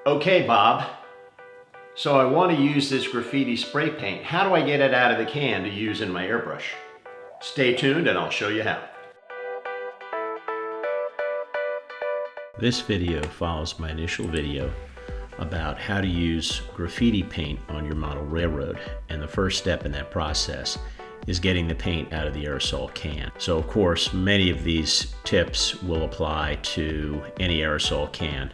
Okay, Bob, so I want to use this graffiti spray paint. How do I get it out of the can to use in my airbrush? Stay tuned and I'll show you how. This video follows my initial video about how to use graffiti paint on your model railroad, and the first step in that process is getting the paint out of the aerosol can. So of course many of these tips will apply to any aerosol can.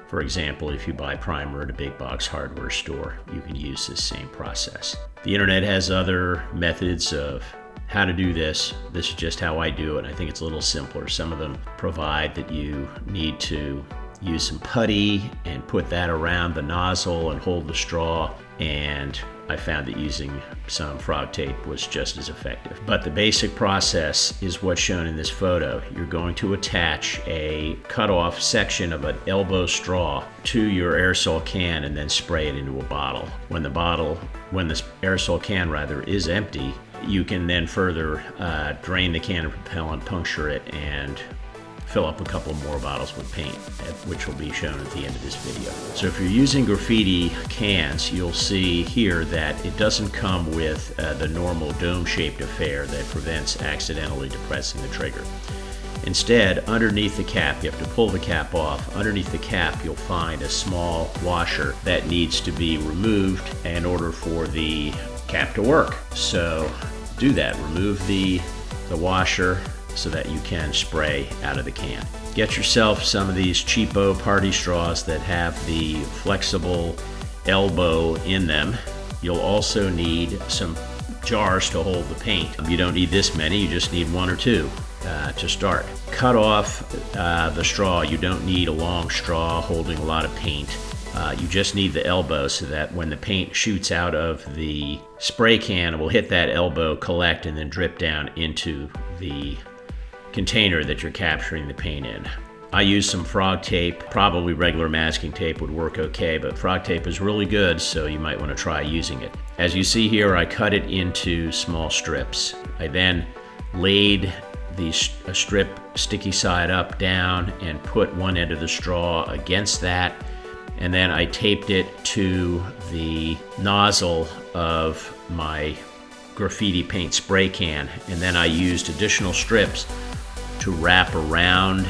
For example, if you buy primer at a big box hardware store, you can use this same process. The internet has other methods of how to do this. This is just how I do it. I think it's a little simpler. Some of them provide that you need to use some putty and put that around the nozzle and hold the straw, and I found that using some frog tape was just as effective. But the basic process is what's shown in this photo. You're going to attach a cut-off section of an elbow straw to your aerosol can and then spray it into a bottle. When the aerosol can is empty, you can then further drain the can of propellant, puncture it, and fill up a couple more bottles with paint, which will be shown at the end of this video. So if you're using graffiti cans, you'll see here that it doesn't come with the normal dome-shaped affair that prevents accidentally depressing the trigger. Instead, underneath the cap, you have to pull the cap off. Underneath the cap, you'll find a small washer that needs to be removed in order for the cap to work. So do that, remove the washer so that you can spray out of the can. Get yourself some of these cheapo party straws that have the flexible elbow in them. You'll also need some jars to hold the paint. You don't need this many, you just need one or two to start. Cut off the straw. You don't need a long straw holding a lot of paint. You just need the elbow so that when the paint shoots out of the spray can, it will hit that elbow, collect, and then drip down into the container that you're capturing the paint in. I use some frog tape. Probably regular masking tape would work okay, but frog tape is really good, so you might want to try using it. As you see here, I cut it into small strips. I then laid the strip sticky side up down and put one end of the straw against that, and then I taped it to the nozzle of my graffiti paint spray can, and then I used additional strips to wrap around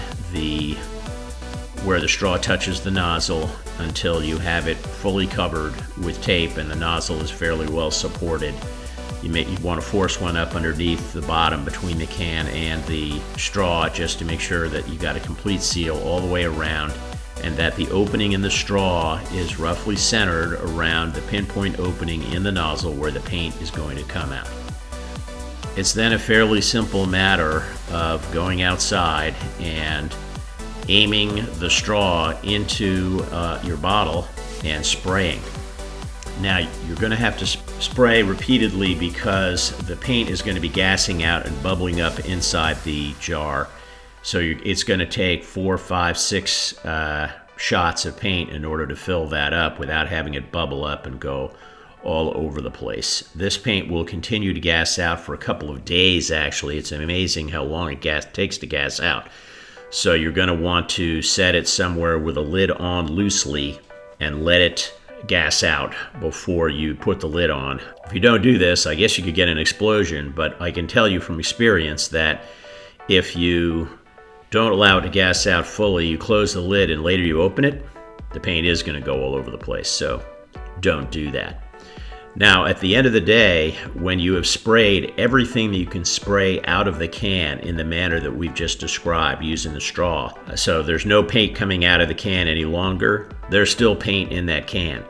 where the straw touches the nozzle until you have it fully covered with tape and the nozzle is fairly well supported. You want to force one up underneath the bottom between the can and the straw just to make sure that you got a complete seal all the way around, and that the opening in the straw is roughly centered around the pinpoint opening in the nozzle where the paint is going to come out. It's then a fairly simple matter of going outside and aiming the straw into your bottle and spraying. Now you're going to have to spray repeatedly because the paint is going to be gassing out and bubbling up inside the jar. So it's going to take 4, 5, 6 shots of paint in order to fill that up without having it bubble up and go all over the place. This paint will continue to gas out for a couple of days, actually. It's amazing how long it takes to gas out. So you're going to want to set it somewhere with a lid on loosely and let it gas out before you put the lid on. If you don't do this, I guess you could get an explosion, but I can tell you from experience that if you don't allow it to gas out fully, you close the lid and later you open it, the paint is going to go all over the place. So don't do that. Now, at the end of the day, when you have sprayed everything that you can spray out of the can in the manner that we've just described using the straw, so there's no paint coming out of the can any longer, there's still paint in that can.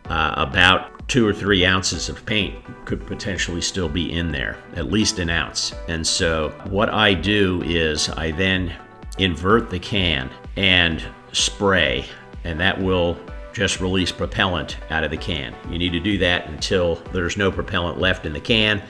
About 2 or 3 ounces of paint could potentially still be in there, at least an ounce. And so what I do is I then invert the can and spray, and that will just release propellant out of the can. You need to do that until there's no propellant left in the can.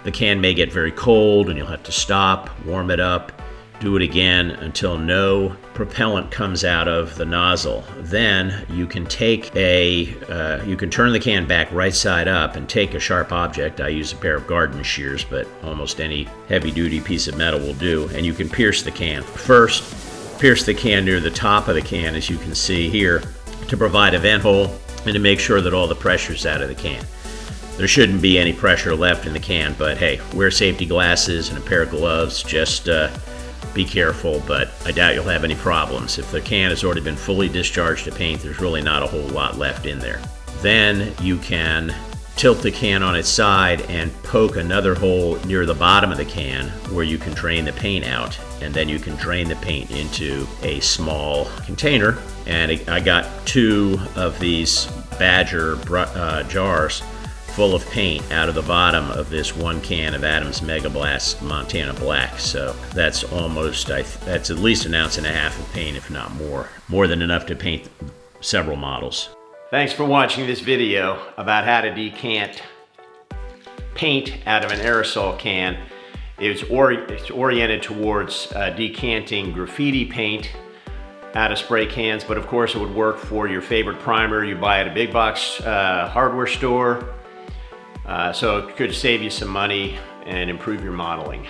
The can may get very cold and you'll have to stop, warm it up, do it again until no propellant comes out of the nozzle. Then you can take you can turn the can back right side up and take a sharp object. I use a pair of garden shears, but almost any heavy duty piece of metal will do, and you can pierce the can. First, pierce the can near the top of the can, as you can see here, to provide a vent hole and to make sure that all the pressure's out of the can. There shouldn't be any pressure left in the can, but hey, wear safety glasses and a pair of gloves. Just be careful, but I doubt you'll have any problems. If the can has already been fully discharged of paint, there's really not a whole lot left in there. Then you can tilt the can on its side and poke another hole near the bottom of the can where you can drain the paint out, and then you can drain the paint into a small container. And I got 2 of these Badger jars full of paint out of the bottom of this 1 can of Adams Mega Blast Montana Black. So that's almost, that's at least 1.5 ounces of paint, if not more. More than enough to paint several models. Thanks for watching this video about how to decant paint out of an aerosol can. It's oriented towards decanting graffiti paint out of spray cans, but of course it would work for your favorite primer you buy at a big box hardware store. So it could save you some money and improve your modeling.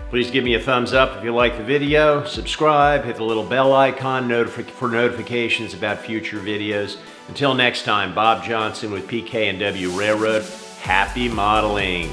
Please give me a thumbs up if you like the video, subscribe, hit the little bell icon for notifications about future videos. Until next time, Bob Johnson with PK&W Railroad. Happy modeling!